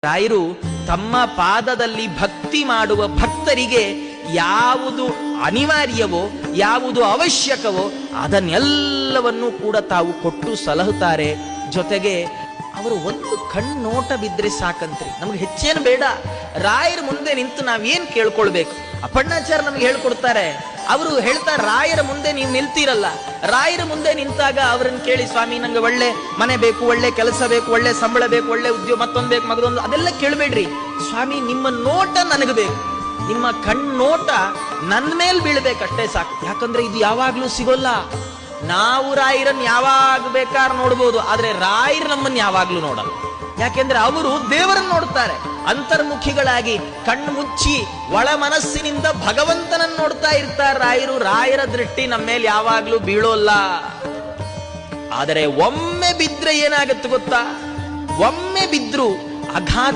ರಾಯರು ತಮ್ಮ ಪಾದದಲ್ಲಿ ಭಕ್ತಿ ಮಾಡುವ ಭಕ್ತರಿಗೆ ಯಾವುದು ಅನಿವಾರ್ಯವೋ ಯಾವುದು ಅವಶ್ಯಕವೋ ಅದನ್ನೆಲ್ಲವನ್ನೂ ಕೂಡ ತಾವು ಕೊಟ್ಟು ಸಲಹುತ್ತಾರೆ. ಜೊತೆಗೆ ಅವರು ಒಂದು ಕಣ್ಣೋಟ ಬಿದ್ರೆ ಸಾಕಂತ್ರಿ, ನಮ್ಗೆ ಹೆಚ್ಚೇನು ಬೇಡ. ರಾಯರ ಮುಂದೆ ನಿಂತು ನಾವೇನ್ ಕೇಳ್ಕೊಳ್ಬೇಕು? ಅಪ್ಪಣ್ಣಾಚಾರ್ಯ ನಮ್ಗೆ ಹೇಳ್ಕೊಡ್ತಾರೆ. ಅವರು ಹೇಳ್ತಾರೆ, ರಾಯರ ಮುಂದೆ ನೀವು ನಿಲ್ತೀರಲ್ಲ, ರಾಯರ ಮುಂದೆ ನಿಂತಾಗ ಅವರನ್ನು ಕೇಳಿ, ಸ್ವಾಮಿ ನಂಗೆ ಒಳ್ಳೆ ಮನೆ ಬೇಕು, ಒಳ್ಳೆ ಕೆಲಸ ಬೇಕು, ಒಳ್ಳೆ ಸಂಬಳ ಬೇಕು, ಒಳ್ಳೆ ಉದ್ಯೋಗ, ಮತ್ತೊಂದು ಬೇಕು, ಮಗದೊಂದು, ಅದೆಲ್ಲ ಕೇಳಬೇಡ್ರಿ. ಸ್ವಾಮಿ ನಿಮ್ಮ ನೋಟ ನನಗೆ ಬೇಕು, ನಿಮ್ಮ ಕಣ್ಣೋಟ ನನ್ನ ಮೇಲೆ ಬೀಳ್ಬೇಕಷ್ಟೇ ಸಾಕು. ಯಾಕಂದ್ರೆ ಇದು ಯಾವಾಗ್ಲೂ ಸಿಗೋಲ್ಲ. ನಾವು ರಾಯರನ್ನು ಯಾವಾಗ ಬೇಕಾದ್ರೂ ನೋಡ್ಬೋದು, ಆದ್ರೆ ರಾಯರು ನಮ್ಮನ್ನು ಯಾವಾಗ್ಲೂ ನೋಡಲ್ಲ. ಯಾಕೆಂದ್ರೆ ಅವರು ದೇವರನ್ನು ನೋಡ್ತಾರೆ. ಅಂತರ್ಮುಖಿಗಳಾಗಿ ಕಣ್ಣು ಮುಚ್ಚಿ ಒಳ ಮನಸ್ಸಿನಿಂದ ಭಗವಂತನನ್ನು ನೋಡ್ತಾ ಇರ್ತಾರೆ ರಾಯರು. ರಾಯರ ದೃಷ್ಟಿ ನಮ್ಮ ಮೇಲೆ ಯಾವಾಗ್ಲೂ ಬೀಳೋಲ್ಲ. ಆದರೆ ಒಮ್ಮೆ ಬಿದ್ರೆ ಏನಾಗತ್ತೆ ಗೊತ್ತಾ? ಒಮ್ಮೆ ಬಿದ್ರು ಅಘಾತ